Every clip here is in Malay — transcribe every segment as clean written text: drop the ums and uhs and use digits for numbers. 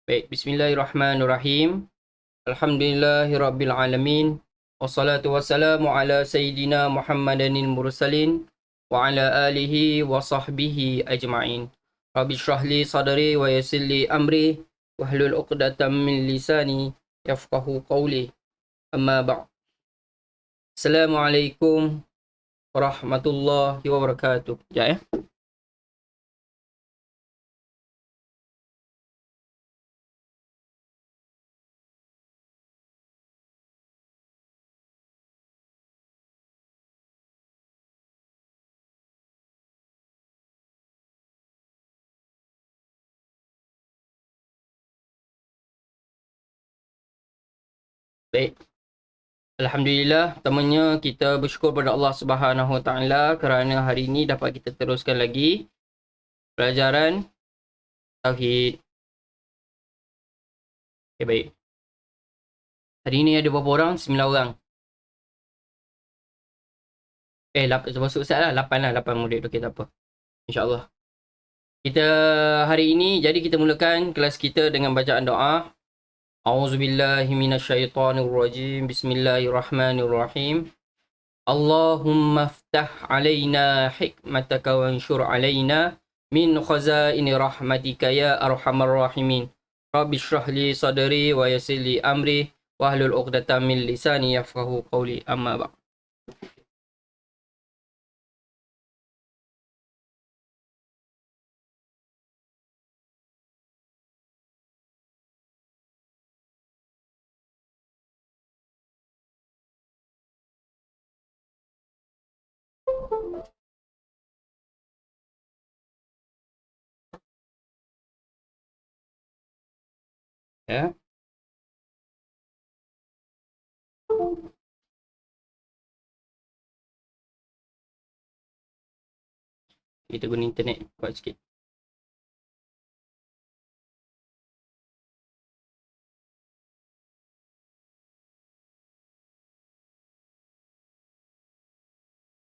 Baik, bismillahirrahmanirrahim. Alhamdulillahirabbil alamin. Wassalatu wassalamu ala sayidina Muhammadanil mursalin wa ala alihi wa sahbihi ajma'in. Rabbi shrah li sadri wa yassir li amri wahlul 'uqdatam min lisani yafqahu qawli. Amma ba'd. Assalamualaikum warahmatullahi wabarakatuh. Ya. Baik. Alhamdulillah, pertamanya kita bersyukur pada Allah Subhanahu Wa Taala kerana hari ini dapat kita teruskan lagi pelajaran tauhid. Okay, baik. Hari ini ada berapa orang? 9 orang. Masuk Ustaz lah. 8 lah. 8 murid. Okey, tak apa. InsyaAllah. Kita hari ini, jadi kita mulakan kelas kita dengan bacaan doa. A'udzubillahi minasyaitonirrajim. Bismillahirrahmanirrahim. Allahumma ftah alaina hikmataka wanshur alaina min khazaini rahmatika ya arhamar rahimin. Rabbi shrah li sadri wa yassir li amri wahlul 'uqdatam min lisani yafqahu qawli. Amma ba'd. Ya. Kita guna internet kuat sikit.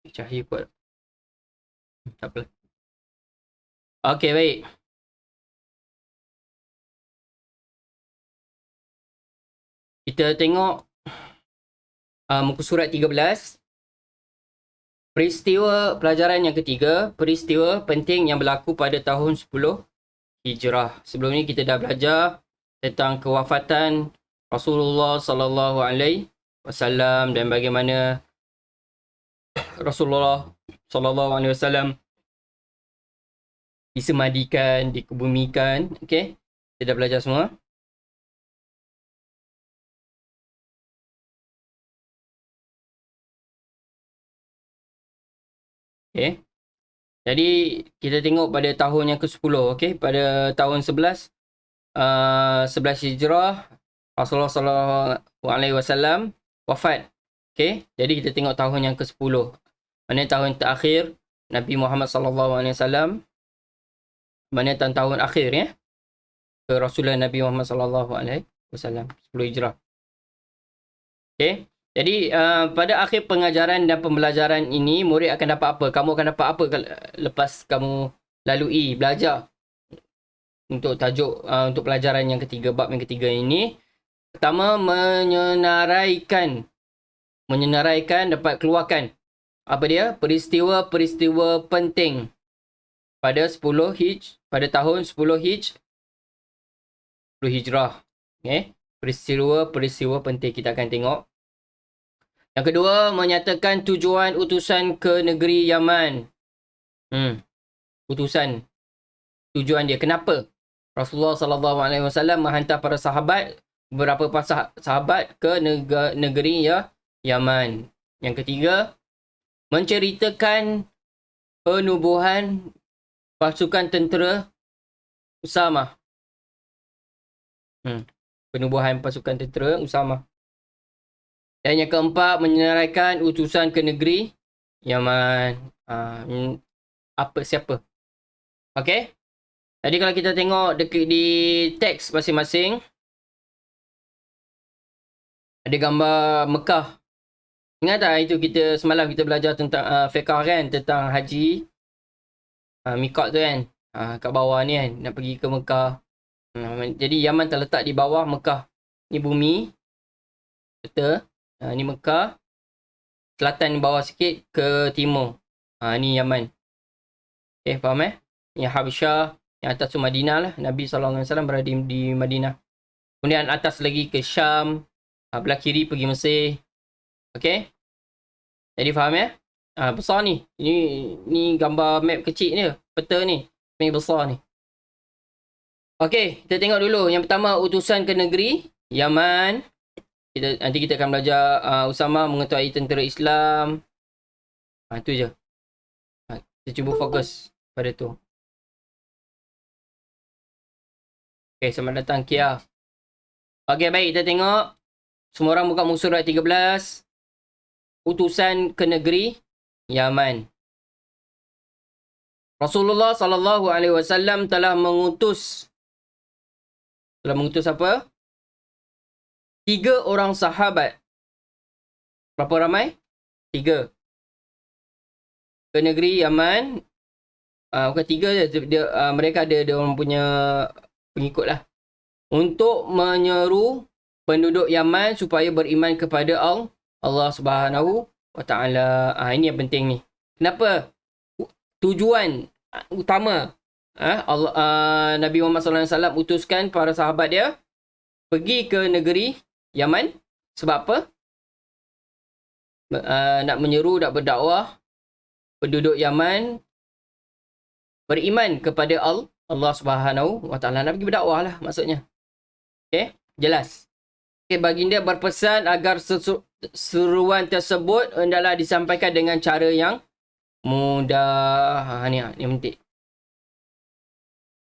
Cahaya kuat. Tak apa. Okey, baik. Kita tengok muka surat 13. Peristiwa pelajaran yang ketiga, peristiwa penting yang berlaku pada tahun 10 Hijrah. Sebelum ni kita dah belajar tentang kewafatan Rasulullah sallallahu alaihi wasallam dan bagaimana Rasulullah sallallahu alaihi wasallam disemadikan, dikebumikan. Okey. Kita dah belajar semua. Okey. Jadi kita tengok pada tahun yang ke-10, okey, pada tahun 11 Hijrah Rasulullah sallallahu alaihi wasallam wafat. Okey. Jadi kita tengok tahun yang ke-10. Mana tahun terakhir Nabi Muhammad sallallahu alaihi wasallam, mana tahun akhir ya. Ke Rasulullah Nabi Muhammad sallallahu alaihi wasallam 10 Hijrah. Okey. Jadi pada akhir pengajaran dan pembelajaran ini, murid akan dapat apa? Kamu akan dapat apa lepas kamu lalui belajar untuk tajuk untuk pelajaran yang ketiga, bab yang ketiga ini? Pertama, menyenaraikan dapat keluarkan apa dia? Peristiwa-peristiwa penting pada pada tahun 10 Hijrah. Okay? Peristiwa-peristiwa penting kita akan tengok. Yang kedua, menyatakan tujuan utusan ke negeri Yaman. Utusan. Tujuan dia. Kenapa? Rasulullah sallallahu alaihi wasallam menghantar para sahabat, beberapa sahabat ke negeri Yaman. Yang ketiga, menceritakan penubuhan pasukan tentera Usamah. Penubuhan pasukan tentera Usamah. Dan yang keempat, menyenaraikan utusan ke negeri Yaman. Siapa? Okey. Jadi kalau kita tengok di teks masing-masing, ada gambar Mekah. Ingat tak itu semalam kita belajar tentang fiqh kan, tentang haji. Miqat tu kan. Kat bawah ni kan, nak pergi ke Mekah. Jadi Yaman terletak di bawah Mekah. Ni bumi. Betul. Ni Mekah. Selatan bawah sikit ke timur. Ni Yaman. Okay, faham Yang Habasyah, yang atas tu Madinah lah. Nabi SAW berada di Madinah. Kemudian atas lagi ke Syam. Belah kiri pergi Mesir. Okay. Jadi faham besar ni. Ni gambar map kecil ni. Peta ni. Ni besar ni. Okay, kita tengok dulu. Yang pertama, utusan ke negeri Yaman. Nanti kita akan belajar Usama mengetahui tentera Islam. Itu je. Kita cuba fokus pada tu. Okay, selamat datang Kia. Okay, baik. Kita tengok. Semua orang buka muka surat 13. Utusan ke negeri Yaman. Rasulullah SAW telah mengutus apa? 3 orang sahabat. Berapa ramai? 3. Ke negeri Yaman. Bukan 3 je. Mereka ada orang punya pengikut lah. Untuk menyeru penduduk Yaman supaya beriman kepada Allah Subhanahu wa Ta'ala. Ini yang penting ni. Kenapa? Tujuan utama Nabi Muhammad SAW utuskan para sahabat dia pergi ke negeri Yaman. Sebab apa? Nak menyeru, nak berdakwah penduduk Yaman beriman kepada Allah Subhanahu wa Ta'ala. Nak pergi berdakwah lah maksudnya. Okay, jelas. Okay, baginda berpesan agar seruan tersebut hendaklah disampaikan dengan cara yang mudah. Ni penting.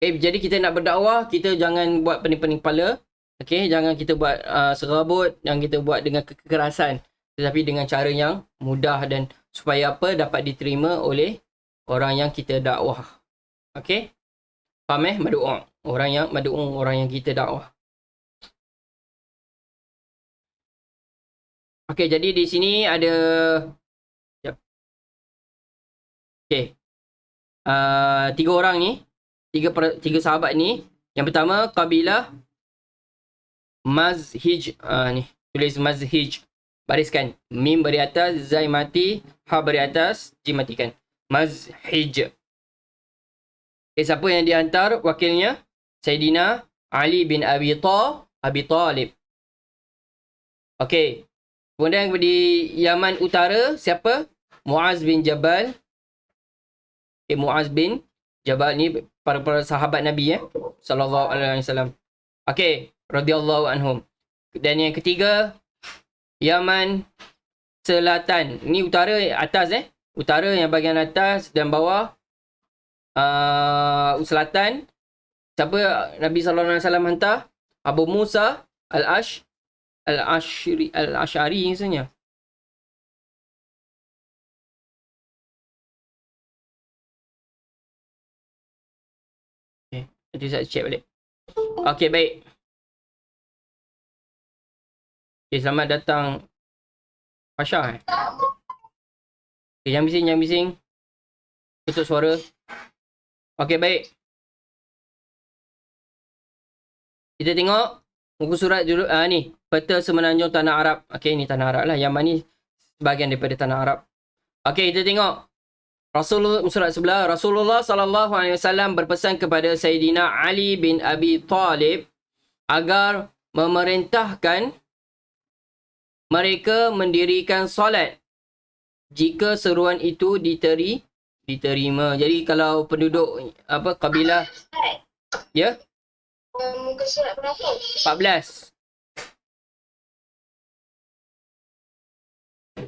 Okay, jadi kita nak berdakwah, kita jangan buat pening-pening kepala. Okay, jangan kita buat serabut, jangan kita buat dengan kekerasan. Tetapi dengan cara yang mudah dan supaya apa? Dapat diterima oleh orang yang kita dakwah. Okay? Faham Madu'ung. Orang yang kita dakwah. Okay, jadi di sini ada... Okay. 3 orang ni. 3 sahabat ni. Yang pertama, kabilah Mazhij. Ni. Tulis Mazhij. Bariskan. Mim beri atas, Zai mati, Ha beri atas, Jim matikan. Mazhij. Okay, siapa yang dihantar wakilnya? Sayyidina Ali bin Abi Talib. Okay. Kemudian di Yaman Utara, siapa? Muaz bin Jabal. Okay, Muaz bin Jabal ni para sahabat Nabi sallallahu alaihi wasallam. Okay, radhiyallahu anhum. Dan yang ketiga, Yaman Selatan. Ni utara atas Utara yang bahagian atas dan bawah. Selatan. Siapa Nabi sallallahu alaihi wasallam hantar? Abu Musa Al-Ash'ari maksudnya. Okay, nanti saya check balik. Okay, baik. Okay, selamat datang Fasha. Okay, jangan bising. Tutup suara. Okay, baik. Kita tengok muka surat dulu. Ni. Peta semenanjung tanah Arab. Okay, ni tanah Arab lah. Yaman ni sebahagian daripada tanah Arab. Okay, kita tengok. Surat sebelah. Rasulullah SAW berpesan kepada Sayyidina Ali bin Abi Talib agar memerintahkan mereka mendirikan solat jika seruan itu diterima. Jadi kalau penduduk kabilah muka surat berapa? 14.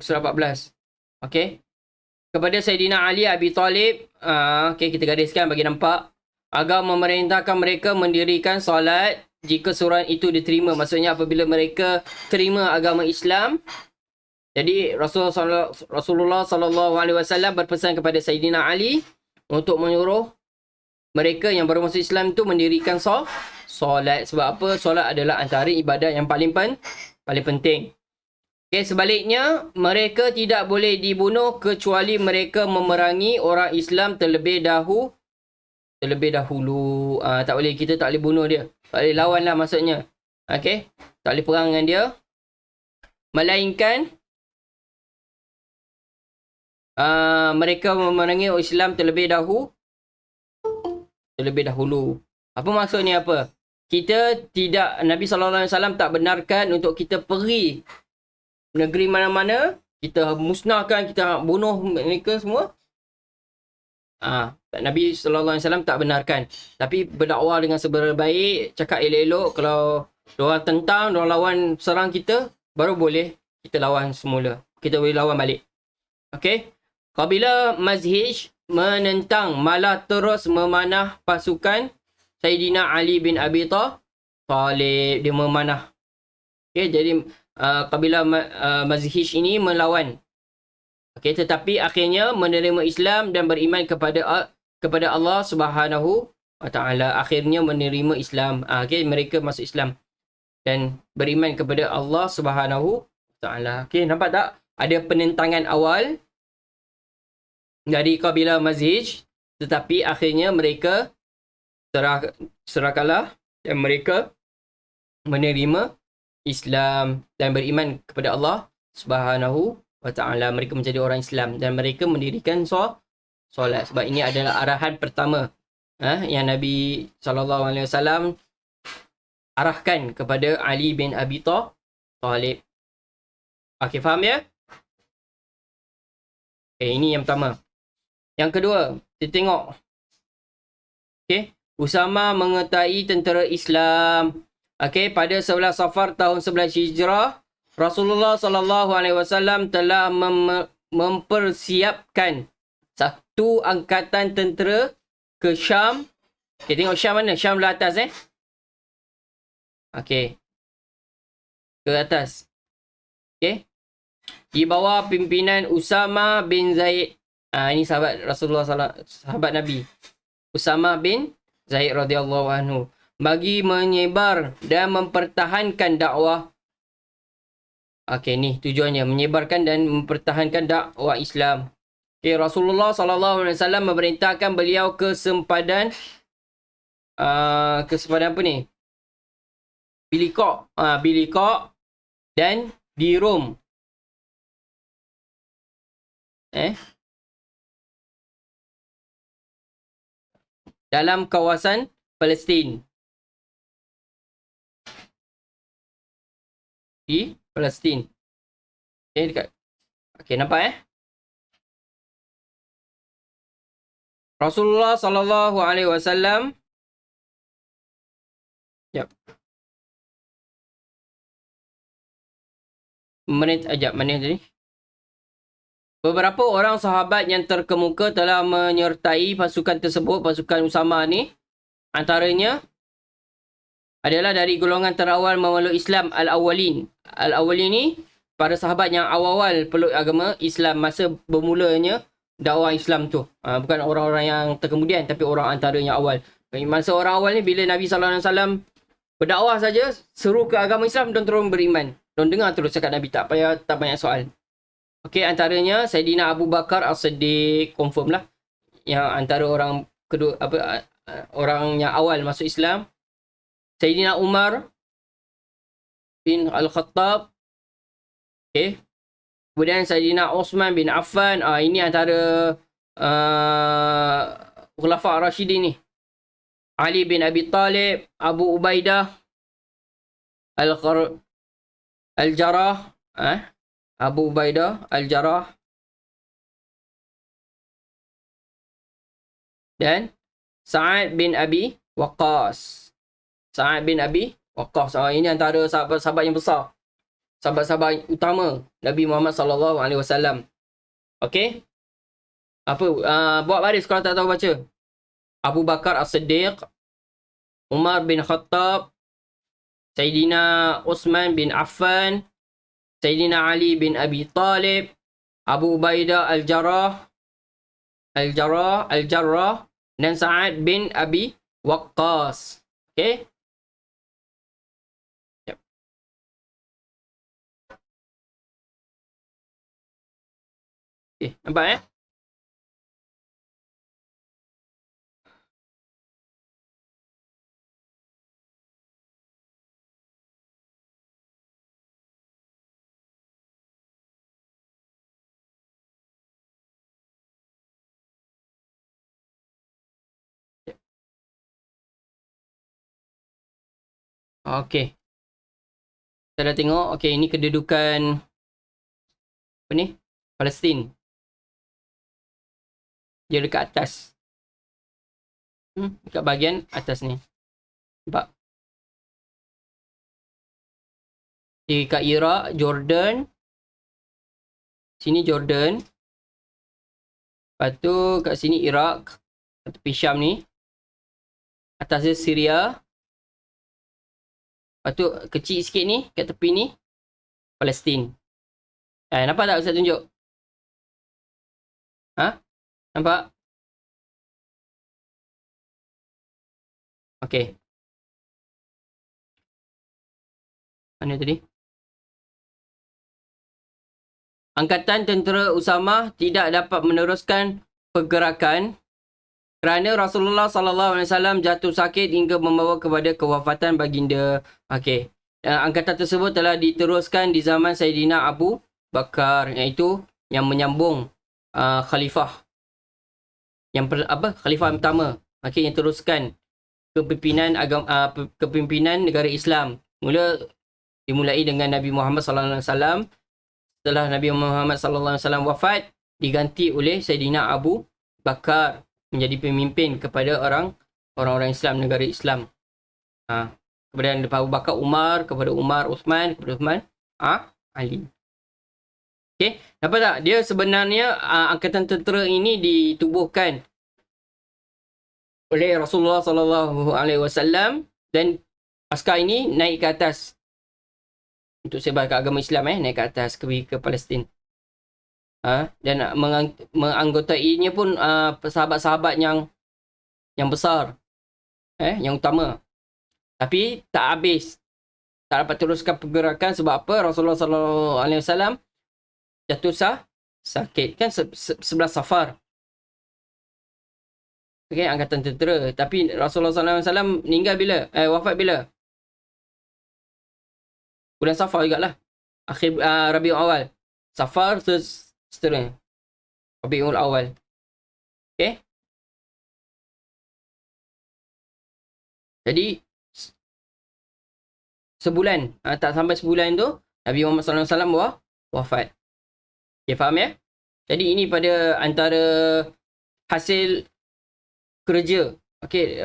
Surat 14. Okey. Kepada Sayyidina Ali Abi Talib, okey, kita gariskan bagi nampak, agar memerintahkan mereka mendirikan solat jika seruan itu diterima. Maksudnya apabila mereka terima agama Islam. Jadi Rasulullah SAW berpesan kepada Sayyidina Ali untuk menyuruh mereka yang baru masuk Islam itu mendirikan solat. Sebab apa? Solat adalah antara ibadat yang paling penting. Okay, sebaliknya, mereka tidak boleh dibunuh kecuali mereka memerangi orang Islam terlebih terlebih dahulu. Tak boleh, kita tak boleh bunuh dia. Tak boleh lawan lah maksudnya. Okey? Tak boleh perang dengan dia. Melainkan mereka memerangi Islam terlebih dahulu. Apa maksudnya apa? Kita tidak, Nabi SAW tak benarkan untuk kita pergi negeri mana-mana, kita musnahkan, kita bunuh mereka semua. Nabi SAW tak benarkan. Tapi berdakwah dengan sebaik, cakap elok-elok. Kalau diorang tentang, diorang lawan serang kita, baru boleh kita lawan semula. Kita boleh lawan balik. Okey? Kabilah Mazhij menentang, malah terus memanah pasukan Sayyidina Ali bin Abi Talib. Dia memanah. Okey, jadi kabilah Mazhij ini melawan. Okey, tetapi akhirnya menerima Islam dan beriman kepada Allah Subhanahu wa taala. Akhirnya menerima Islam. Okey, mereka masuk Islam dan beriman kepada Allah Subhanahu wa taala. Okey, nampak tak? Ada penentangan awal dari kabilah Mazhij, tetapi akhirnya mereka serah kalah dan mereka menerima Islam dan beriman kepada Allah Subhanahu wa taala. Mereka menjadi orang Islam dan mereka mendirikan solat. Sebab ini adalah arahan pertama yang Nabi SAW arahkan kepada Ali bin Abi Talib. Okey, faham ya? Ini yang pertama. Yang kedua, kita tengok. Okey, Usama mengetahui tentera Islam. Okey, pada 11 Safar tahun 11 Hijrah, Rasulullah SAW telah mempersiapkan satu angkatan tentera ke Syam. Okey, tengok Syam mana? Syam belah atas Okey. Ke atas. Okey. Di bawah pimpinan Usama bin Zaid. Ini sahabat Rasulullah sahabat Nabi. Usama bin Zaid radhiyallahu anhu, bagi menyebar dan mempertahankan dakwah. Okey, ni tujuannya, menyebarkan dan mempertahankan dakwah Islam. Okey, Rasulullah SAW memerintahkan beliau ke sempadan apa ni? Bilikok dan di Rom. Dalam kawasan Palestin. Di Palestin. Dekat. Okey, nampak Rasulullah SAW. Mana tadi? Beberapa orang sahabat yang terkemuka telah menyertai pasukan tersebut, pasukan Usama ni. Antaranya adalah dari golongan terawal memeluk Islam Al-Awwalin. Al-Awwalin ni para sahabat yang awal-awal peluk agama Islam masa bermulanya dakwah Islam tu. Bukan orang-orang yang terkemudian, tapi orang antara yang awal. Masa orang awal ni, bila Nabi SAW berdakwah saja, seru ke agama Islam, dan terus beriman. Dan dengar terus cakap Nabi, tak banyak soal. Okey, antaranya Sayyidina Abu Bakar As-Siddiq, confirm lah, yang antara orang kedua, orang yang awal masuk Islam. Sayyidina Umar bin Al-Khattab. Okey. Kemudian Sayyidina Osman bin Affan. Ini antara Khulafa' Rashidin ni. Ali bin Abi Talib, Abu Ubaidah Al-Jarrah, Abu Ubaidah Al-Jarrah, dan Sa'ad bin Abi Waqqas. Sa'ad bin Abi Waqqas. Ini antara sahabat-sahabat yang besar. Sahabat-sahabat utama Nabi Muhammad SAW. Okey? Buat baris kalau tak tahu baca. Abu Bakar As-Siddiq, Umar bin Khattab, Sayyidina Osman bin Affan, Sayyidina Ali bin Abi Talib, Abu Ubaidah Al-Jarrah, dan Sa'ad bin Abi Waqqas. Okey? Okey, nampak Okey. Kita dah tengok. Okey, ini kedudukan apa ni? Palestin. Dia dekat atas. Dekat bahagian atas ni. Nampak? Dekat Iraq, Jordan. Sini Jordan. Lepas tu kat sini Iraq. Kat tepi Syam ni. Atas dia Syria. Lepas tu kecil sikit ni. Kat tepi ni. Palestin. Nampak tak Ustaz tunjuk? Nampak? Okey. Mana tadi? Angkatan tentera Usamah tidak dapat meneruskan pergerakan kerana Rasulullah SAW jatuh sakit hingga membawa kepada kewafatan baginda. Okey. Angkatan tersebut telah diteruskan di zaman Sayyidina Abu Bakar, iaitu yang menyambung khalifah. Khalifah pertama. Okey, yang teruskan kepimpinan kepimpinan negara Islam. Dimulai dengan Nabi Muhammad SAW. Setelah Nabi Muhammad SAW wafat, diganti oleh Sayyidina Abu Bakar menjadi pemimpin kepada orang-orang Islam, negara Islam. Kemudian Abu Bakar kepada Umar, Uthman, kepada Uthman, Ali. Okey, nampak tak? Dia sebenarnya angkatan tentera ini ditubuhkan oleh Rasulullah SAW dan askar ini naik ke atas untuk sebarkan agama Islam, naik ke atas ke Palestin. Dan menganggotainya pun sahabat-sahabat yang besar, yang utama. Tapi tak habis. Tak dapat teruskan pergerakan sebab apa? Rasulullah SAW jatuh sakit. Kan 11 Safar. Okay, angkatan tentera. Tapi Rasulullah SAW meninggal bila? Wafat bila? Bulan Safar jugalah. Akhir Rabiul Awal. Safar seterusnya. Rabiul Awal. Okay. Jadi sebulan, tak sampai sebulan tu Nabi Muhammad SAW wafat. Okay, faham ya? Jadi ini pada antara hasil kerja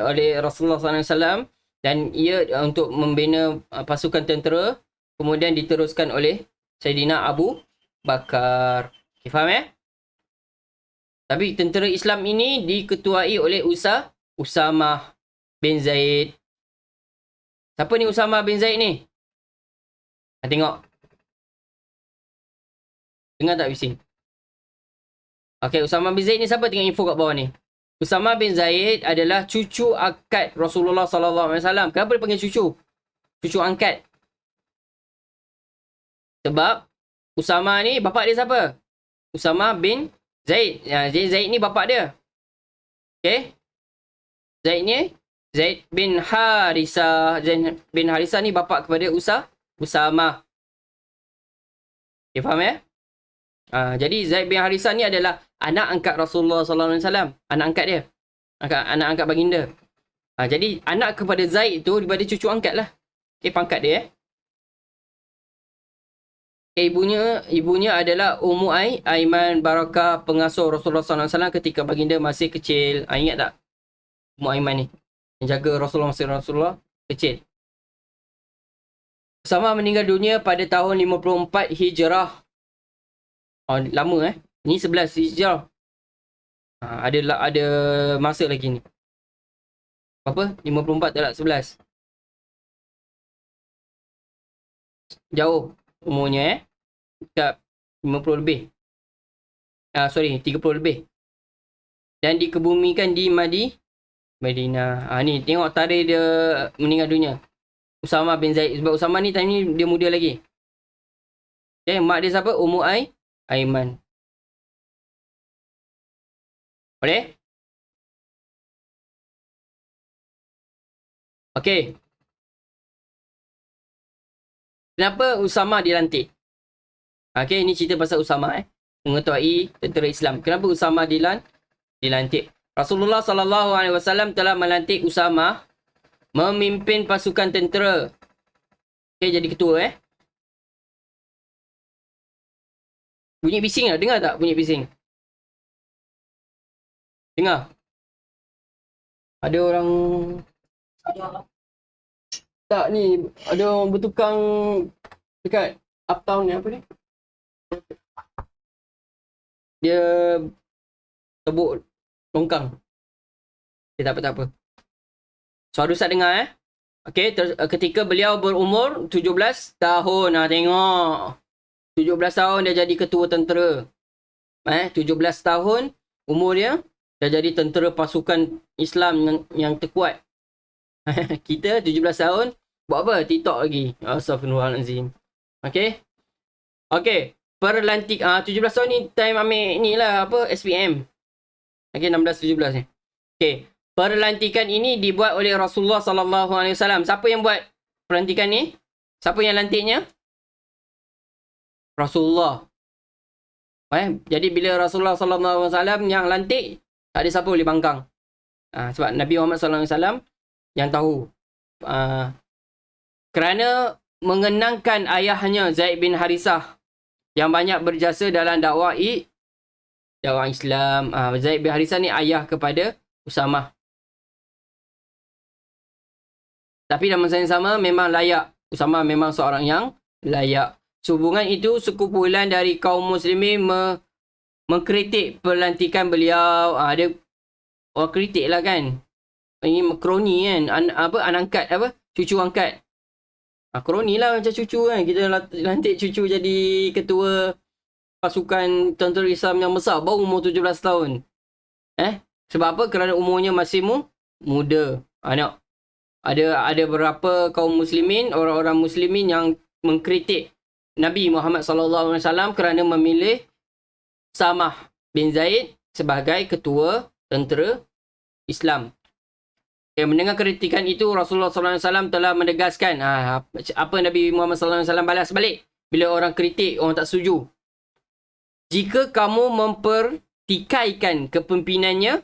oleh Rasulullah SAW, dan ia untuk membina pasukan tentera, kemudian diteruskan oleh Sayyidina Abu Bakar. Okay, faham ya? Tapi tentera Islam ini diketuai oleh Usamah bin Zaid. Siapa ni Usamah bin Zaid ni? Tengok. Dengar tak bising? Okey, Usamah bin Zaid ni siapa? Tengok info kat bawah ni. Usamah bin Zaid adalah cucu angkat Rasulullah SAW. Kenapa dia panggil cucu? Cucu angkat. Sebab Usamah ni bapak dia siapa? Usamah bin Zaid. Zaid ni bapak dia. Okey. Zaid ni Zaid bin Harisah. Zaid bin Harisah ni bapak kepada Usamah. Okay, faham ya? Jadi Zaid bin Harisah ni adalah anak angkat Rasulullah SAW. Anak angkat dia. Anak angkat baginda. Jadi anak kepada Zaid tu daripada cucu angkat lah. Okay, pangkat dia. Okay, ibunya adalah Ummu Aiman Barakah, pengasuh Rasulullah SAW ketika baginda masih kecil. Ingat tak? Ummu Aiman ni. Yang jaga Rasulullah kecil. Usamah meninggal dunia pada tahun 54 Hijrah. Lama Ni 11 Hijrah. Ada masa lagi ni. Berapa? 54 tak lah, 11. Jauh umurnya dekat 50 lebih. 30 lebih. Dan dikebumikan di Madinah. Ni tengok tarikh dia meninggal dunia. Usamah bin Zaid. Sebab Usamah ni time ni dia muda lagi. Okay, mak dia siapa? Ummu Aiman. Boleh? Okey. Kenapa Usamah dilantik? Okey, ini cerita pasal Usamah mengetuai tentera Islam. Kenapa Usamah dilantik? Rasulullah SAW telah melantik Usamah memimpin pasukan tentera Okay, jadi ketua Bunyi bising lah. Dengar tak bunyi bising? Dengar. Ada orang... Tak ni. Ada orang bertukang dekat uptown ni. Apa ni? Dia tebuk longkang. Okay, tak apa, tak apa. Suara Ustaz dengar Okay, ketika beliau berumur 17 tahun. Tengok. 17 tahun dia jadi ketua tentera. 17 tahun umur dia dah jadi tentera pasukan Islam yang terkuat. Kita 17 tahun buat apa? TikTok lagi. Astaghfirullahalazim. Okay. Okay. Perlantik 17 tahun ni time ambil ni lah apa SPM. Okay, 16 17 ni. Okay. Perlantikan ini dibuat oleh Rasulullah sallallahu alaihi wasallam. Siapa yang buat perlantikan ni? Siapa yang lantiknya? Rasulullah. Jadi bila Rasulullah sallallahu alaihi wasallam yang lantik, tak ada siapa boleh bangkang. Sebab Nabi Muhammad sallallahu alaihi wasallam yang tahu. Kerana mengenangkan ayahnya Zaid bin Harisah yang banyak berjasa dalam dakwah Islam. Zaid bin Harisah ni ayah kepada Usamah. Tapi dalam masa yang sama memang layak. Usamah memang seorang yang layak. Sehubungan itu, sekumpulan dari kaum muslimin mengkritik pelantikan beliau. Dia orang kritik lah kan. Ini kroni kan. Anak angkat apa? Cucu angkat. Kroni lah macam cucu kan. Kita lantik cucu jadi ketua pasukan tentera Islam yang besar. Baru umur 17 tahun. Sebab apa? Kerana umurnya masih muda. Ada beberapa kaum muslimin, orang-orang muslimin yang mengkritik Nabi Muhammad sallallahu alaihi wasallam kerana memilih Usamah bin Zaid sebagai ketua tentera Islam. Mendengar kritikan itu, Rasulullah sallallahu alaihi wasallam telah menegaskan apa Nabi Muhammad sallallahu alaihi wasallam balas balik bila orang kritik, orang tak setuju. Jika kamu mempertikaikan kepemimpinannya,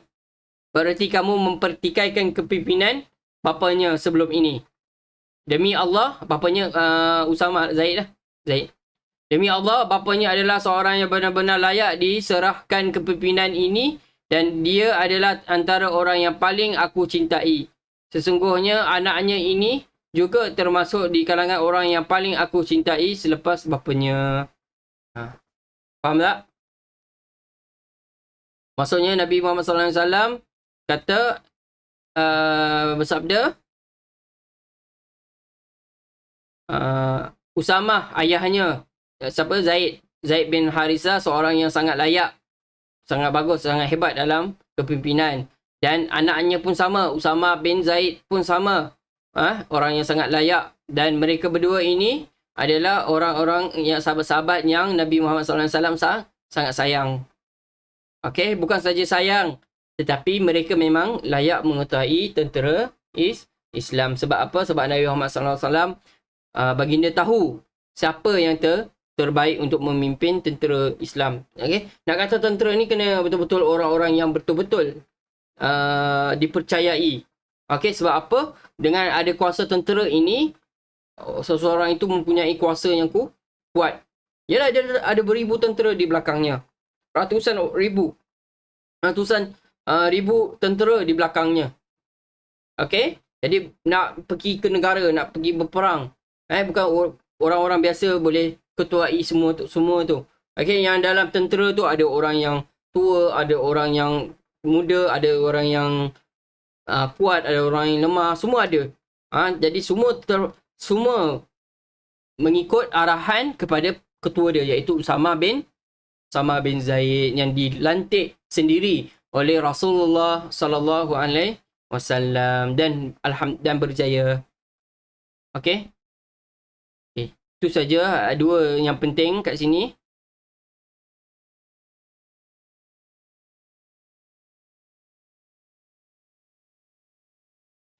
berarti kamu mempertikaikan kepimpinan bapanya sebelum ini. Demi Allah, bapanya Usamah Zaid lah. Zaid. Demi Allah, bapanya adalah seorang yang benar-benar layak diserahkan kepimpinan ini dan dia adalah antara orang yang paling aku cintai. Sesungguhnya anaknya ini juga termasuk di kalangan orang yang paling aku cintai selepas bapanya. Faham tak? Maksudnya Nabi Muhammad SAW kata bersabda, Usamah ayahnya siapa? Zaid bin Harisah seorang yang sangat layak, sangat bagus, sangat hebat dalam kepimpinan. Dan anaknya pun sama, Usamah bin Zaid pun sama, orang yang sangat layak. Dan mereka berdua ini adalah orang-orang yang sahabat-sahabat yang Nabi Muhammad SAW sangat sayang. Okay, bukan saja sayang, tetapi mereka memang layak mengetahui tentera Islam. Sebab apa? Sebab Nabi Muhammad SAW baginda tahu siapa yang terbaik untuk memimpin tentera Islam. Okay? Nak kata tentera ni kena betul-betul orang-orang yang betul-betul dipercayai. Okay, sebab apa? Dengan ada kuasa tentera ini, seseorang itu mempunyai kuasa yang kuat. Yalah, dia ada beribu tentera di belakangnya. Ratusan ribu tentera di belakangnya. Okay? Jadi nak pergi ke negara, nak pergi berperang, bukan orang-orang biasa boleh ketuai semua tu. Okay, yang dalam tentera tu ada orang yang tua, ada orang yang muda, ada orang yang kuat, ada orang yang lemah, semua ada. Jadi semua mengikut arahan kepada ketua dia, iaitu Usamah bin Zaid yang dilantik sendiri oleh Rasulullah sallallahu alaihi wasallam dan berjaya. Okey. Itu saja dua yang penting kat sini.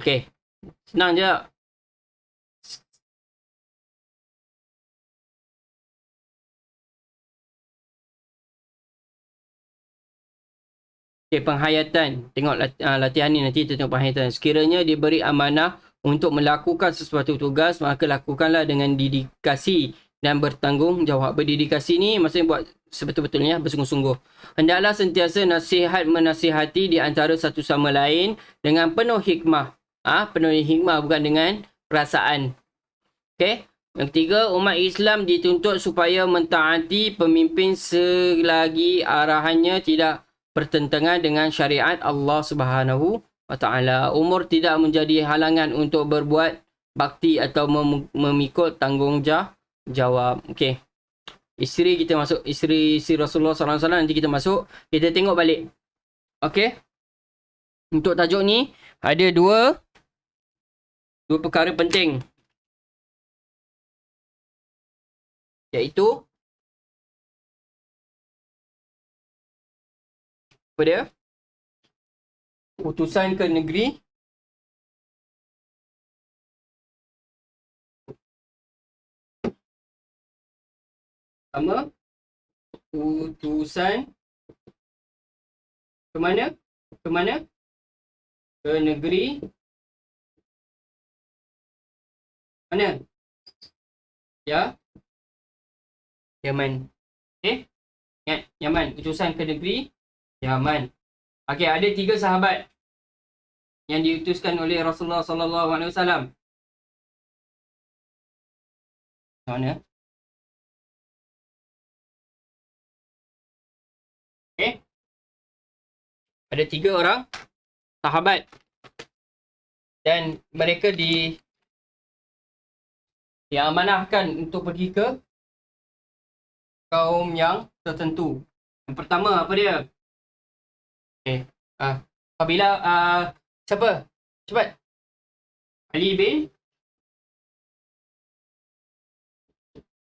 Okey. Senang je. Okay, penghayatan. Tengok latihan ni nanti kita tengok penghayatan. Sekiranya diberi amanah untuk melakukan sesuatu tugas, maka lakukanlah dengan dedikasi dan bertanggungjawab. Berdedikasi ni maksudnya buat sebetul-betulnya, bersungguh-sungguh. Hendaklah sentiasa nasihat menasihati di antara satu sama lain dengan penuh hikmah. Penuh hikmah, bukan dengan perasaan. Okey. Yang ketiga, umat Islam dituntut supaya mentaati pemimpin selagi arahannya tidak bertentangan dengan syariat Allah Subhanahu wa taala. Umur tidak menjadi halangan untuk berbuat bakti atau memikul tanggungjawab. Okey. Isteri kita masuk, isteri Rasulullah sallallahu alaihi wasallam, nanti kita masuk, kita tengok balik. Okey. Untuk tajuk ni ada dua perkara penting. Iaitu apa dia? Utusan ke negeri sama utusan ke mana? Ke mana? Ke negeri mana? Ya. Yaman. Okey. Yaman. Utusan ke negeri Yaman. Okey, ada 3 sahabat yang diutuskan oleh Rasulullah sallallahu alaihi wasallam. Mana? Okey. Ada 3 orang sahabat dan mereka diamanahkan untuk pergi ke kaum yang tertentu. Yang pertama apa dia? Okey. Apabila siapa? Cepat. Ali bin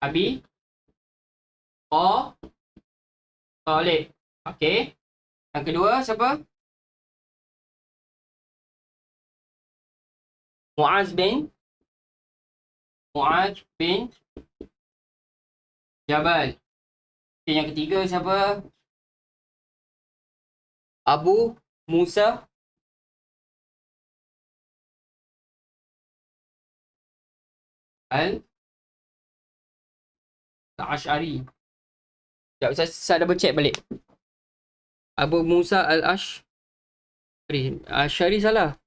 Abi Talib. Okey. Yang kedua siapa? Muaz bin Jabal. Okay, yang ketiga siapa? Abu Musa Al-Ash'ari. Sekejap, saya double check balik. Abu Musa Al-Ash'ari salah.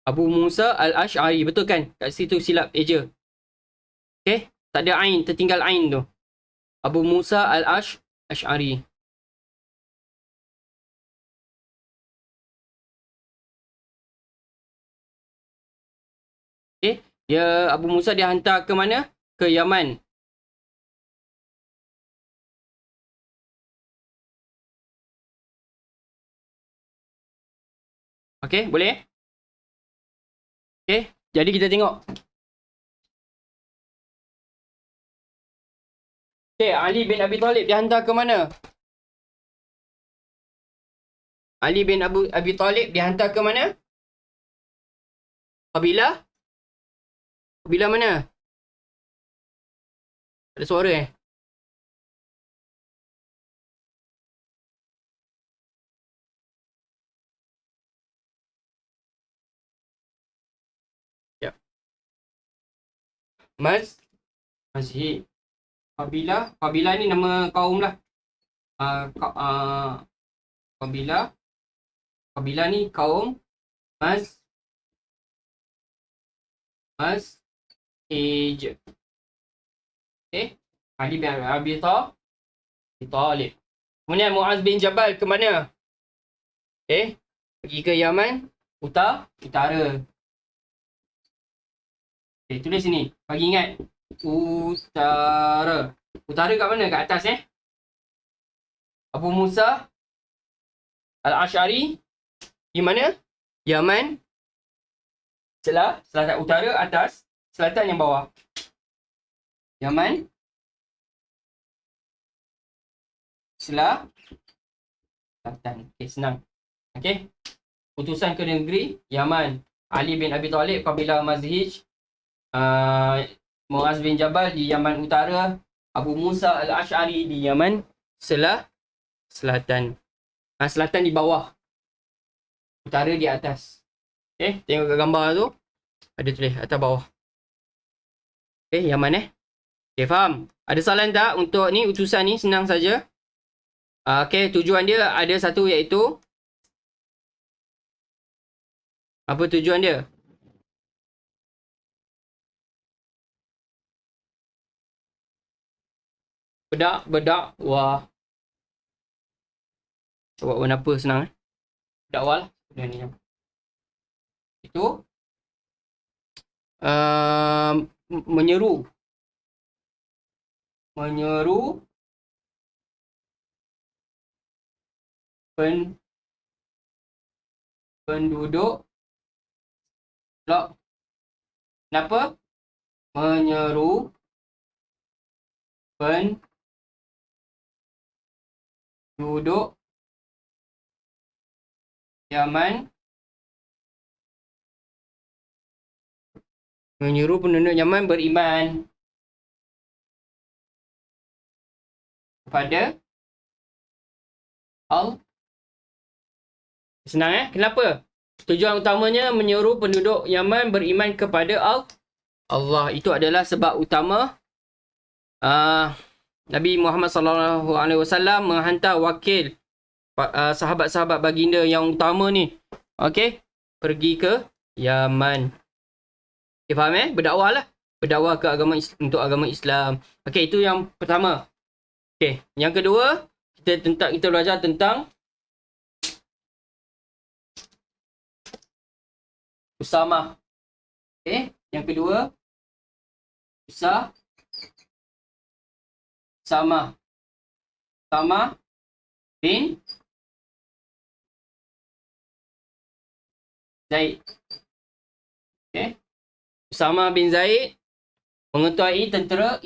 Abu Musa Al-Ash'ari, betul kan? Kat situ silap eja. Okey, tak ada ain, tertinggal ain tu. Abu Musa Al-Ash'ari. Okey, Abu Musa dihantar ke mana? Ke Yaman. Okey, boleh? Okey, jadi kita tengok. Okey, Ali bin Abi Talib dihantar ke mana? Ali bin Abi Talib dihantar ke mana? Kabilah mana? Ada suara Ya. Mazhib. Kabilah ni nama kaum lah. Kabilah ni kaum Mazhij. Okay. Ali bin Abi Talib. Kemudian Muaz bin Jabal ke mana? Okay. Pergi ke Yaman utara. Okay, tulis sini. Bagi ingat. Utara kat mana? Kat atas Abu Musa Al-Ash'ari di mana? Yaman. Selatan utara atas, selatan yang bawah. Yaman. Selatan. Okey, senang. Okey. Utusan ke negeri Yaman. Ali bin Abi Talib kabilah Mazhij. Muaz bin Jabal di Yaman Utara. Abu Musa Al-Ash'ari di Yaman selatan. Selatan di bawah. Utara di atas. Okay, tengok kat gambar tu. Ada tulis atas bawah. Okay, Yaman Okay, faham? Ada soalan tak untuk ni utusan ni? Senang saja. Okay, tujuan dia ada satu iaitu. Apa tujuan dia? Bedak. Wah. Buat warna apa senang dakwah lah. Itu menyeru penduduk blok. Kenapa? Menyeru penduduk Yaman. Menyuruh penduduk Yaman beriman kepada Allah. Senang Kenapa? Tujuan utamanya menyuruh penduduk Yaman beriman kepada Allah. Itu adalah sebab utama Nabi Muhammad SAW menghantar wakil sahabat-sahabat baginda yang utama ni. Okey, pergi ke Yaman. Okay, faham Berdakwah lah. Berdakwah ke untuk agama Islam. Okey, itu yang pertama. Okey, yang kedua, kita belajar tentang Usamah. Okey, yang kedua Usamah bin Zaid. Okey. Usamah bin Zaid mengetuai tentera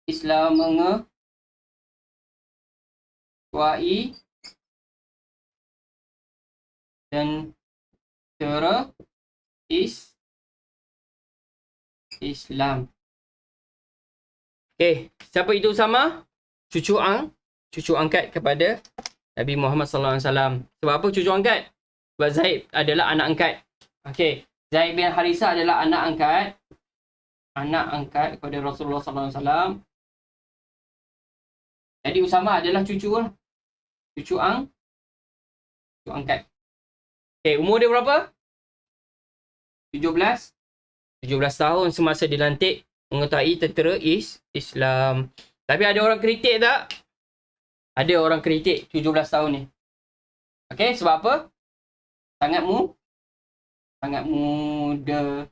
Islam, mengetuai tentera Islam. Okey, siapa itu Usamah? Cucu angkat kepada Nabi Muhammad SAW. Sebab apa cucu angkat? Sebab Zaid adalah anak angkat. Okey, Zaid bin Harisah adalah anak angkat kepada Rasulullah SAW. Jadi Usamah adalah cucu angkat. Okey, umur dia berapa? 17 tahun semasa dilantik mengetuai tentera Islam. Tapi ada orang kritik tak? Ada orang kritik 17 tahun ni. Okey, sebab apa? Sangat muda.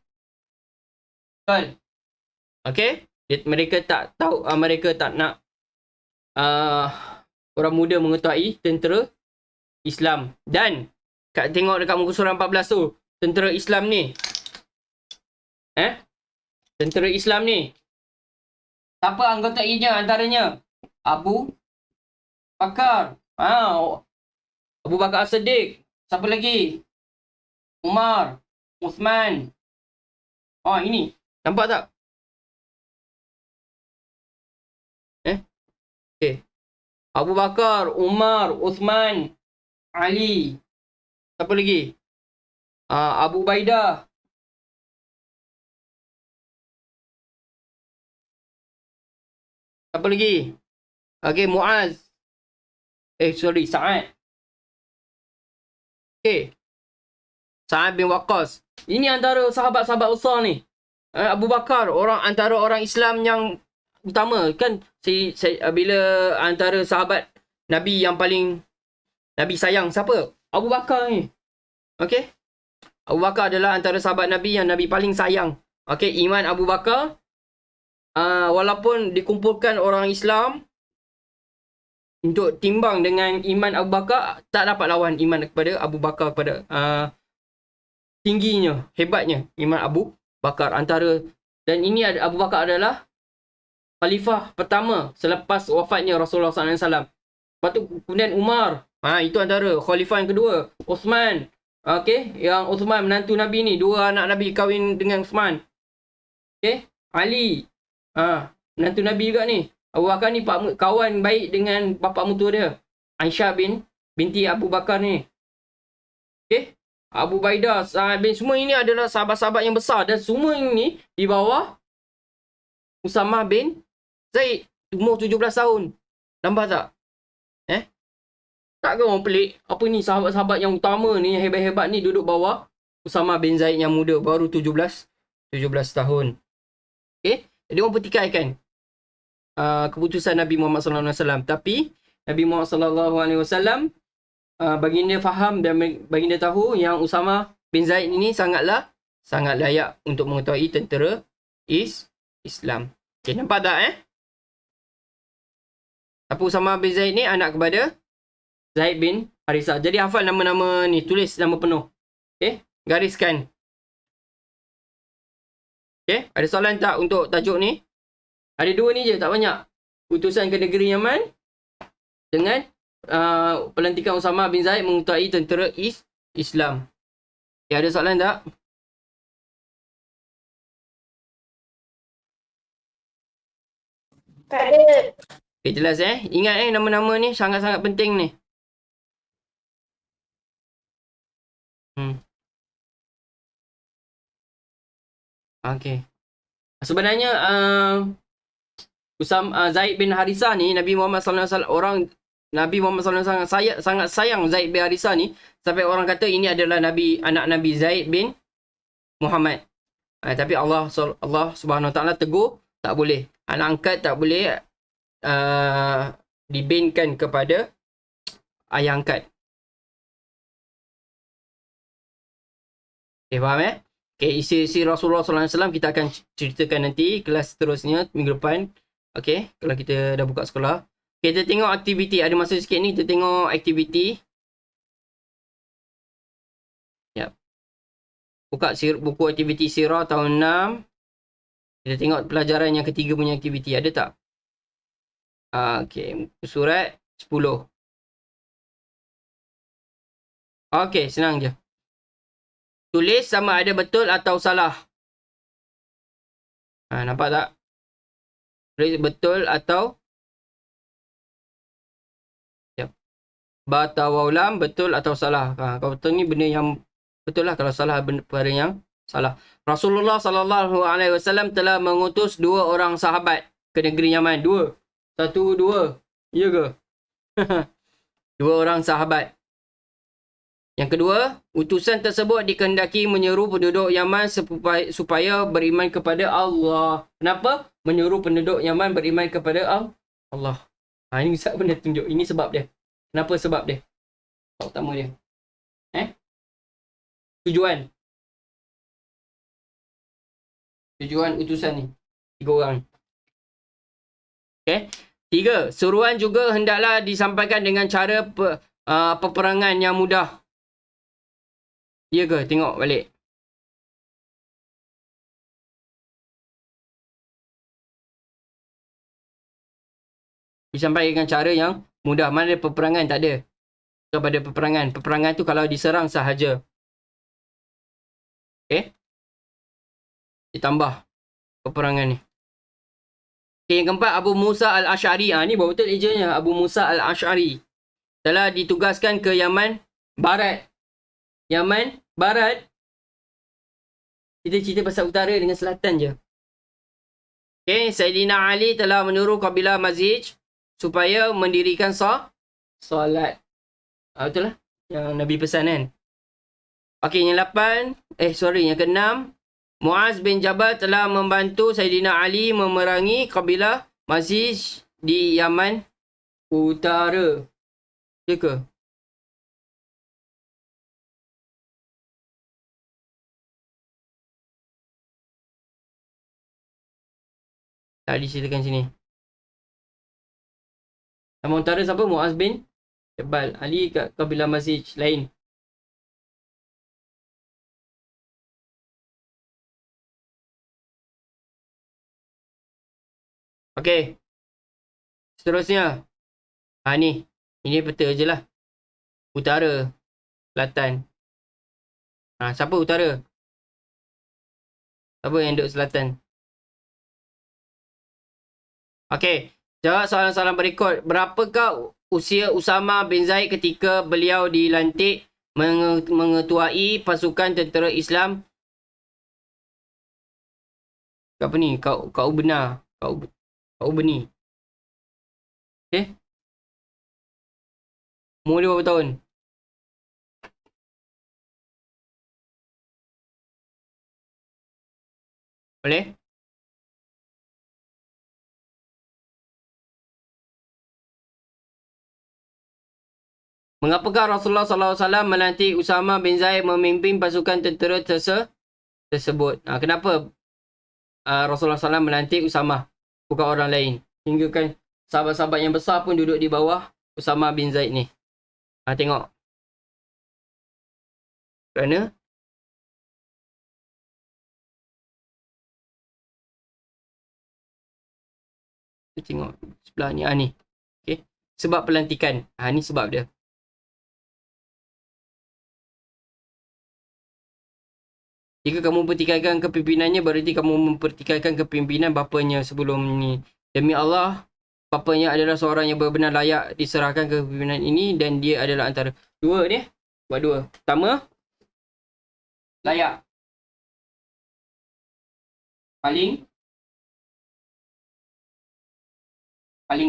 Betul? Okey? Mereka tak tahu, mereka tak nak orang muda mengetuai tentera Islam. Dan tengok dekat muka surat 14 tu, tentera Islam ni. Tentera Islam ni. Siapa anggotanya antaranya? Abu Bakar. Abu Bakar As-Siddiq. Siapa lagi? Umar, Uthman. Ini. Nampak tak? Okay. Abu Bakar, Umar, Uthman, Ali. Siapa lagi? Abu Ubaidah. Siapa lagi? Okay, Muaz. Sa'ad. Okay. Sa'ad bin Waqqas. Ini antara sahabat-sahabat besar ni. Abu Bakar, antara orang Islam yang utama. Kan bila antara sahabat Nabi yang paling Nabi sayang, siapa? Abu Bakar ni. Okay. Abu Bakar adalah antara sahabat Nabi yang Nabi paling sayang. Okay, iman Abu Bakar. Walaupun dikumpulkan orang Islam untuk timbang dengan iman Abu Bakar, tak dapat lawan iman kepada Abu Bakar, kepada tingginya, hebatnya iman Abu Bakar antara. Dan ini Abu Bakar adalah khalifah pertama selepas wafatnya Rasulullah SAW. Lepas tu kemudian Umar, itu antara khalifah yang kedua. Uthman, okey, yang Uthman menantu Nabi ni, dua anak Nabi kahwin dengan Uthman. Okey, Ali, menantu Nabi juga ni. Abu Bakar ni kawan baik dengan bapa mertua dia. Aisyah binti Abu Bakar ni. Okay. Abu Baidah, Sa'ad bin, semua ini adalah sahabat-sahabat yang besar. Dan semua ini di bawah Usamah bin Zaid. Umur 17 tahun. Nampak tak? Tak ke orang pelik? Apa ni sahabat-sahabat yang utama ni, yang hebat-hebat ni duduk bawah Usamah bin Zaid yang muda. Baru 17 tahun. Okay. Jadi orang pertikaikan keputusan Nabi Muhammad SAW. Tapi Nabi Muhammad SAW baginda faham dan baginda tahu yang Usamah bin Zaid ini sangat layak untuk mengetahui tentera Islam. Okay, nampak tak Apa Usamah bin Zaid ni anak kepada Zaid bin Harisah. Jadi hafal nama-nama ni, tulis nama penuh. Okay, gariskan. Okay, ada soalan tak untuk tajuk ni? Ada dua ni je, tak banyak. Utusan ke negeri Yaman dengan pelantikan Usamah bin Zaid mengetahui tentera Islam. Okay, ada soalan tak? Tak ada. Okay, jelas Ingat nama-nama ni sangat-sangat penting ni. Okay. Sebenarnya Zaid bin Harisah ni, Nabi Muhammad SAW sangat sayang Zaid bin Harisah ni, sampai orang kata ini adalah anak Nabi Zaid bin Muhammad. Tapi Allah Subhanahu Wa Taala tegur, tak boleh. Anak angkat tak boleh dibinkan kepada ayah angkat. Okay, faham Okay, isi Rasulullah SAW kita akan ceritakan nanti kelas seterusnya minggu depan. Okay, kalau kita dah buka sekolah. Okay, kita tengok aktiviti. Ada masa sikit ni, kita tengok aktiviti. Yap. Buka buku aktiviti Sirah tahun 6. Kita tengok pelajaran yang ketiga punya aktiviti. Ada tak? Okay, surat 10. Okay, senang je. Tulis sama ada betul atau salah. Nampak tak? Tulis betul atau bata waulam, betul atau salah. Kalau betul ni benda yang betul lah. Kalau salah perkara yang salah. Rasulullah SAW telah mengutus 2 orang sahabat ke negeri Yaman. 2. 1, 2. Ya ke? 2 orang sahabat. Yang kedua, utusan tersebut dikehendaki menyeru penduduk Yaman supaya beriman kepada Allah. Kenapa? Menyuruh penduduk Yaman beriman kepada Allah. Ini siapa benda tunjuk? Ini sebab dia. Kenapa sebab dia? Sebab utama dia. Tujuan utusan ni. 3 orang. Okay. 3. Seruan juga hendaklah disampaikan dengan cara peperangan yang mudah. Ya ke? Tengok balik. Disampaikan dengan cara yang mudah. Mana ada peperangan? Tak ada. Kepada peperangan. Peperangan tu kalau diserang sahaja. Okay. Ditambah peperangan ni. Okay, yang keempat, Abu Musa al-Ash'ari. Ni baru betul ejanya. Abu Musa al-Ash'ari telah ditugaskan ke Yaman Barat. Yaman Barat. Kita cerita pasal utara dengan selatan je. Okay, Sayyidina Ali telah menyuruh kabilah Mazij supaya mendirikan solat. Betul lah. Yang Nabi pesan kan. Okay, yang 8. Yang ke-6. Muaz bin Jabal telah membantu Sayyidina Ali memerangi kabilah Mazij di Yaman Utara. Ya ke? Tak diceritakan sini. Nama utara siapa? Muaz bin Jabal. Ali kat kabilah Mazij lain. Okey. Seterusnya. Ni. Ini peta je lah. Utara. Selatan. Siapa utara? Siapa yang duduk selatan? Okey. Jawab soalan-soalan berikut. Berapakah usia Usama bin Zaid ketika beliau dilantik mengetuai pasukan tentera Islam? Apa ni? Kau benar. Kau benih. Okay? Umur dia berapa tahun? Boleh? Mengapakah Rasulullah SAW melantik Usama bin Zaid memimpin pasukan tentera tersebut? Kenapa Rasulullah SAW melantik Usama, bukan orang lain? Hingga kan sahabat-sahabat yang besar pun duduk di bawah Usama bin Zaid ni. Tengok. Kerana tengok sebelah ni. Ni. Okay. Sebab pelantikan. Ni sebab dia. Jika kamu mempertikaikan kepimpinannya, berarti kamu mempertikaikan kepimpinan bapanya sebelum ni. Demi Allah, bapanya adalah seorang yang benar-benar layak diserahkan kepimpinan ini dan dia adalah antara dua ni. Buat dua. Pertama, layak. Paling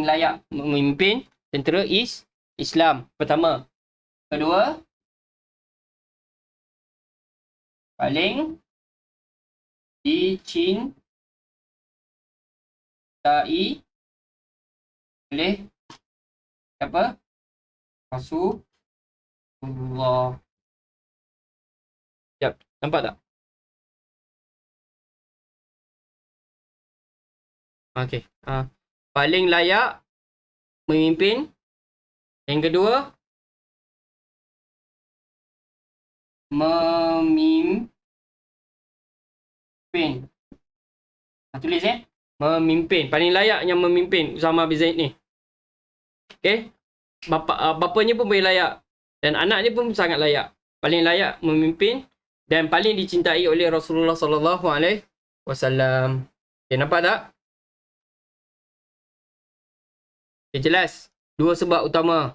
layak memimpin tentera Islam. Pertama. Kedua, paling dicintai oleh siapa? Rasulullah. Sekejap, nampak tak? Okey. Paling layak memimpin. Yang kedua, memimpin. Tulis memimpin. Paling layak yang memimpin Usama bin Zaid ni. Okey. Bapanya pun boleh layak. Dan anaknya pun sangat layak. Paling layak memimpin dan paling dicintai oleh Rasulullah SAW. Okay, nampak tak? Okay, jelas. Dua sebab utama.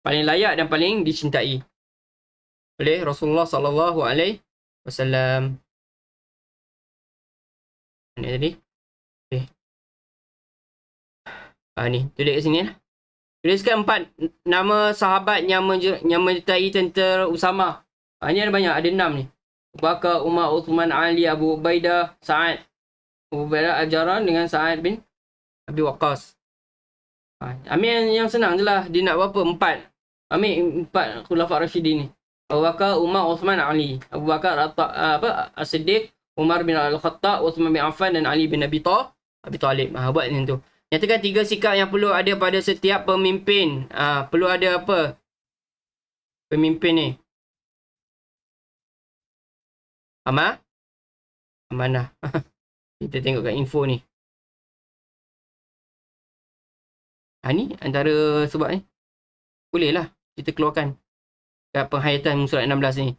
Paling layak dan paling dicintai oleh Rasulullah SAW. Mana tadi? Okay. Ni, tulis kat sini lah. Tuliskan 4 nama sahabat yang menyertai tentera Usama. Ni ada banyak, ada 6 ni. Abu Bakar, Umar, Uthman, Ali, Abu Ubaidah, Sa'ad. Abu Ubaidah Al-Jarrah dengan Sa'ad bin Abi Waqqas. Ambil yang senang je lah. Dia nak berapa? 4. Ambil 4 Khulafah Rashidin ni. Abu Bakar, Umar, Uthman, Ali. Abu Bakar As-Siddiq, Umar bin Al-Khattab, Uthman bin Affan dan Ali bin Abi Talib. Buat macam tu. Nyatakan 3 sikap yang perlu ada pada setiap pemimpin. Perlu ada apa? Pemimpin ni. Amanah. Kita tengok kat info ni. Ni antara sebab ni. Boleh lah kita keluarkan kat penghayatan surat 16 ni.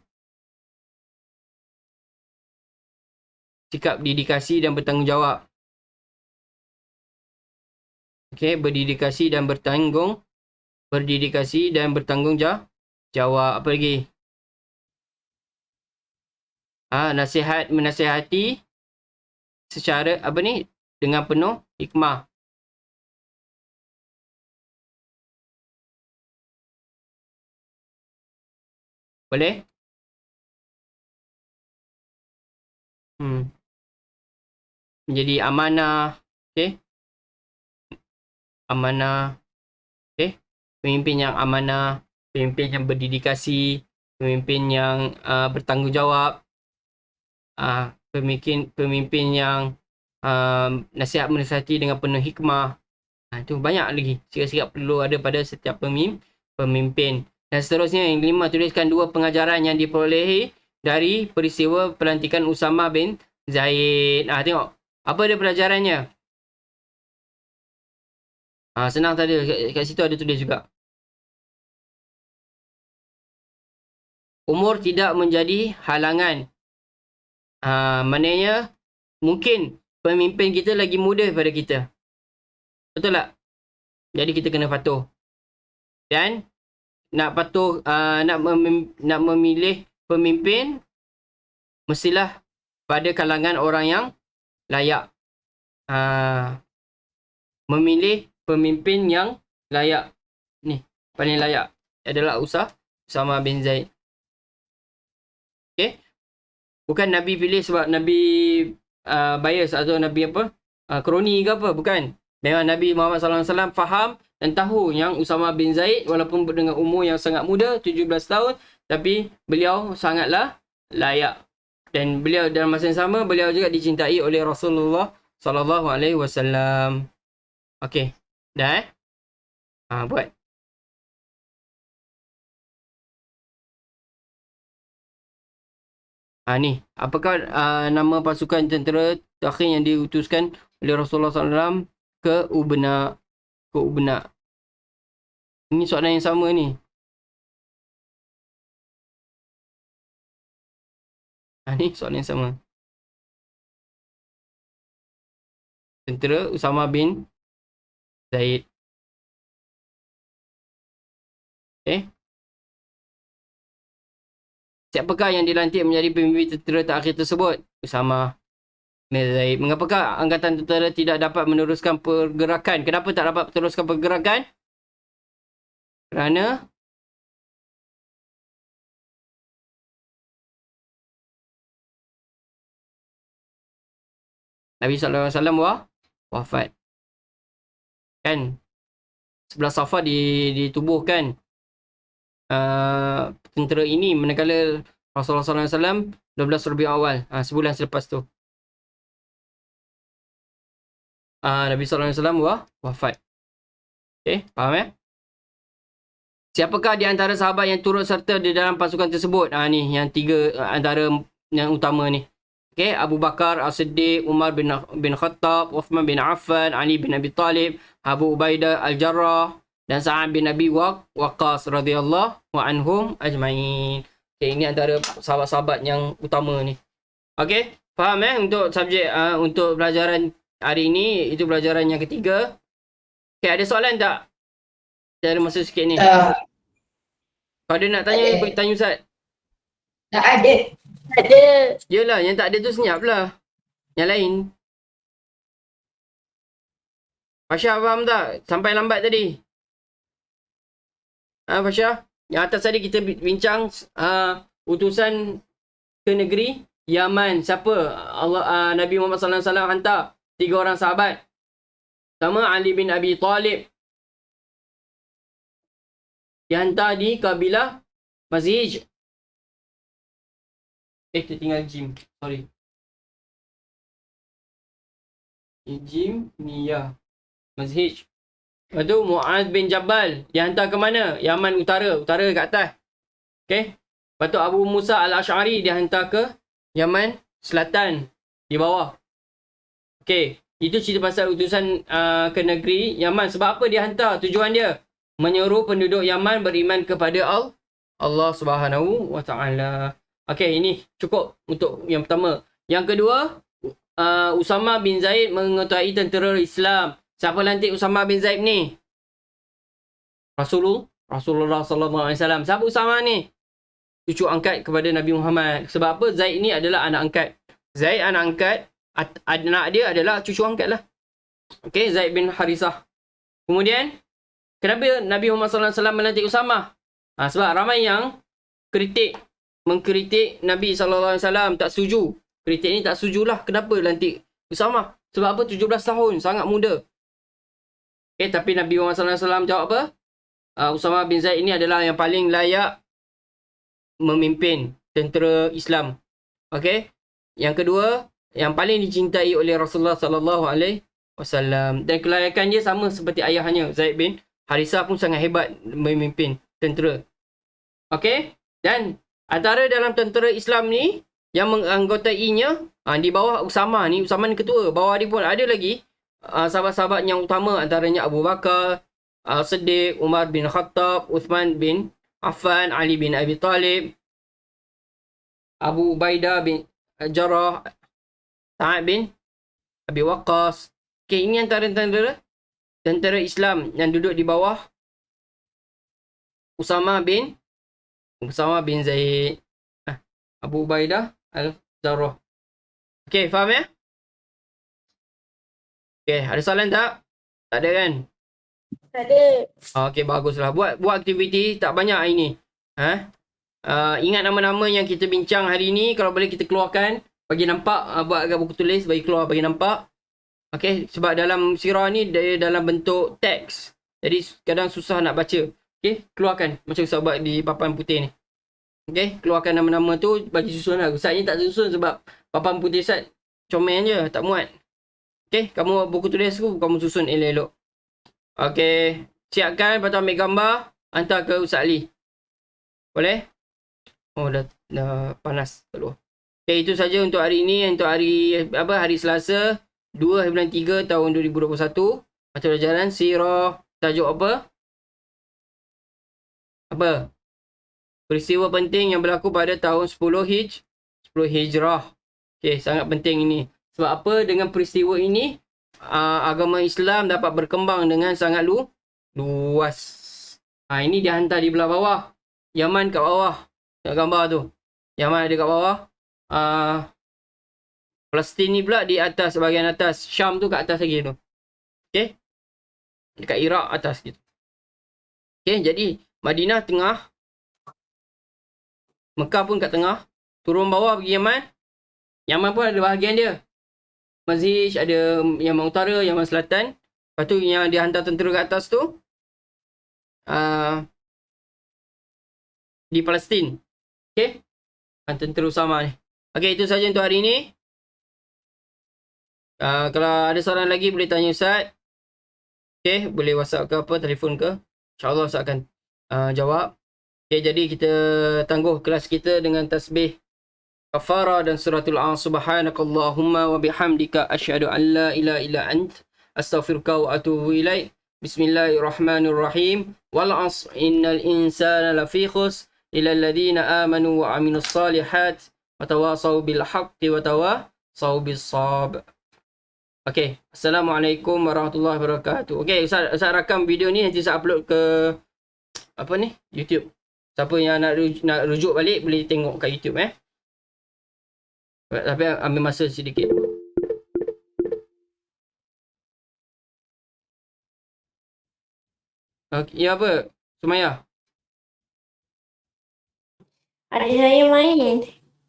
Sikap dedikasi dan bertanggungjawab. Okey, berdedikasi dan bertanggung jawab. Apa lagi? Nasihat, menasihati secara apa ni? Dengan penuh hikmah. Boleh? Menjadi amanah. Okey. Amanah. Okey. Pemimpin yang amanah, pemimpin yang berdedikasi, pemimpin yang bertanggungjawab. Pemimpin yang nasihat menasihati dengan penuh hikmah. Itu banyak lagi sikap-sikap perlu ada pada setiap pemimpin. Dan seterusnya yang 5, tuliskan 2 pengajaran yang diperolehi dari peristiwa pelantikan Usama bin Zaid. Tengok. Apa dia pelajarannya? Senang tadi. Kat situ ada tulis juga. Umur tidak menjadi halangan. Maknanya mungkin pemimpin kita lagi muda daripada kita. Betul tak? Jadi kita kena patuh. Dan nak patuh, nak memilih pemimpin, mestilah pada kalangan orang yang layak. Memilih pemimpin yang layak. Ni, paling layak adalah Usama bin Zaid. Okay? Bukan Nabi pilih sebab Nabi bias atau Nabi apa? Kroni ke apa? Bukan. Memang Nabi Muhammad SAW faham dan tahu yang Usama bin Zaid walaupun dengan umur yang sangat muda, 17 tahun, tapi beliau sangatlah layak. Dan beliau dalam masa yang sama, beliau juga dicintai oleh Rasulullah SAW. Okey. Dah buat. Ni. Apakah nama pasukan tentera terakhir yang diutuskan oleh Rasulullah SAW ke Ubna? Ini soalan yang sama ni. Ni soalan yang sama. Tentera Usama bin Zaid. Okay. Siapakah yang dilantik menjadi pemimpin tentera terakhir tersebut? Usama bin Zaid. Mengapakah angkatan tentera tidak dapat meneruskan pergerakan? Kenapa tak dapat meneruskan pergerakan? Kerana Nabi SAW wafat. Kan? 11 Safar ditubuhkan tentera ini manakala Rasulullah SAW 12 Rabiul Awal, sebulan selepas tu Nabi SAW wafat. Okay, faham ya? Siapakah di antara sahabat yang turut serta di dalam pasukan tersebut? Ni yang tiga antara yang utama ni. Okay, Abu Bakar As-Siddiq, Umar bin Khattab, Uthman bin Affan, Ali bin Abi Talib, Abu Ubaidah Al-Jarrah dan Sa'ad bin Abi Waqqas radhiyallahu anhum ajma'in. Okay, ini antara sahabat-sahabat yang utama ni. Okay, faham untuk subjek untuk pelajaran hari ini, itu pelajaran yang ketiga. Okay, ada soalan tak? Saya ada masa sikit ni. Kalau ada nak tanya, tanya Ustaz. Tak ada. Tak ada. Yelah, yang tak ada tu senyap lah. Yang lain. Fasha faham tak? Sampai lambat tadi. Fasha? Yang atas tadi kita bincang utusan ke negeri Yaman. Siapa? Nabi Muhammad SAW hantar 3 orang sahabat. Sama Ali bin Abi Talib. Dihantar di kabilah Mazij. Tertinggal Jim. Sorry. Jim, Mia. Mazij. Lepas tu Mu'adh bin Jabal. Dihantar ke mana? Yaman Utara. Utara kat atas. Okay. Lepas tu Abu Musa Al-Ash'ari dihantar ke Yaman Selatan. Di bawah. Okay. Itu cerita pasal utusan ke negeri Yaman. Sebab apa dia hantar? Tujuan dia menyuruh penduduk Yaman beriman kepada Allah Subhanahu wa Ta'ala. Okey, ini cukup untuk yang pertama. Yang kedua, Usama bin Zaid mengetuai tentera Islam. Siapa lantik Usama bin Zaid ni? Rasulullah SAW. Siapa Usama ni? Cucu angkat kepada Nabi Muhammad. Sebab apa? Zaid ni adalah anak angkat. Zaid anak angkat. Anak dia adalah cucu angkat lah. Okey, Zaid bin Harisah. Kemudian, kenapa Nabi Muhammad SAW melantik Usama? Sebab ramai yang mengkritik Nabi SAW, tak setuju. Kritik ni tak setujulah. Kenapa lantik Usama? Sebab apa? 17 tahun, sangat muda. Okay, tapi Nabi Muhammad SAW jawab apa? Usama bin Zaid ini adalah yang paling layak memimpin tentera Islam. Okay. Yang kedua, yang paling dicintai oleh Rasulullah SAW. Dan kelayakan dia sama seperti ayahnya, Zaid bin Harisah pun sangat hebat memimpin tentera. Okey? Dan antara dalam tentera Islam ni yang menganggotainya di bawah Usama ni ketua. Bawah dia pun ada lagi sahabat-sahabat yang utama, antaranya Abu Bakar As-Siddiq, Umar bin Khattab, Uthman bin Affan, Ali bin Abi Talib, Abu Ubaidah bin Jarrah, Sa'ad bin Abi Waqqas. Okey, ini antara tentera Islam yang duduk di bawah Usama bin Zaid. Abu Ubaidah Al-Jarrah. Okey, faham ya? Okey, ada soalan tak? Tak ada kan? Tak ada. Okey, baguslah. Buat aktiviti tak banyak hari ni. Ingat nama-nama yang kita bincang hari ni, kalau boleh kita keluarkan, bagi nampak, buat agak buku tulis, bagi keluar, bagi nampak. Okey, sebab dalam sirah ni dia dalam bentuk teks. Jadi kadang susah nak baca. Okey, keluarkan macam Ustaz buat di papan putih ni. Okey, keluarkan nama-nama tu bagi susun lah. Ustaz ni tak susun sebab papan putih Ustaz comel je, tak muat. Okey, kamu buku tulis tu kamu susun elok-elok. Okey, siapkan, lepas tu ambil gambar, hantar ke Ustaz Ali. Boleh? Oh, dah panas kat luar. Okey, itu saja untuk hari ini. Untuk hari Selasa, 2/3 tahun 2021. Mata pelajaran sirah, tajuk apa? Apa? Peristiwa penting yang berlaku pada tahun 10 Hijrah. Okey, sangat penting ini. Sebab apa? Dengan peristiwa ini, agama Islam dapat berkembang dengan sangat luas. Ini dia hantar di belah bawah. Yaman kat bawah. Tengok gambar tu. Yaman ada kat bawah. Palestin ni pula di atas, bahagian atas. Syam tu kat atas lagi tu. Okey. Dekat Iraq atas gitu. Okey, jadi Madinah tengah. Mekah pun kat tengah. Turun bawah pergi Yaman. Yaman pun ada bahagian dia. Mazij, ada Yaman Utara, Yaman Selatan. Lepas tu yang dia hantar tentera kat atas tu, di Palestin. Okey? Tentera Usama ni. Okey, itu saja untuk hari ini. Kalau ada soalan lagi boleh tanya Ustaz. Okey, boleh WhatsApp ke apa, telefon ke. InsyaAllah Ustaz akan jawab. Okey, jadi kita tangguh kelas kita dengan tasbih kafara dan suratul subhanakallahumma wa bihamdika asyhadu an la ilaha illa ant astaghfiruka wa atubu ilaik. Bismillahirrahmanirrahim. Wal 'asr innal insana lafi khusr illa alladhina amanu wa 'amilus solihat wa tawasaw bil haqqi wa tawasaw bis sabr. Okey, assalamualaikum warahmatullahi wabarakatuh. Okey, Ustaz rakam video ni, nanti saya upload ke apa ni? YouTube. Siapa yang nak rujuk balik boleh tengok kat YouTube Tapi ambil masa sedikit. Okey, ya apa? Sumaya. Adik saya main.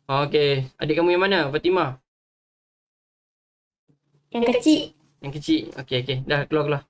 Okey, adik kamu yang mana? Fatimah. Yang kecil. Yang kecil. Okey. Dah keluar.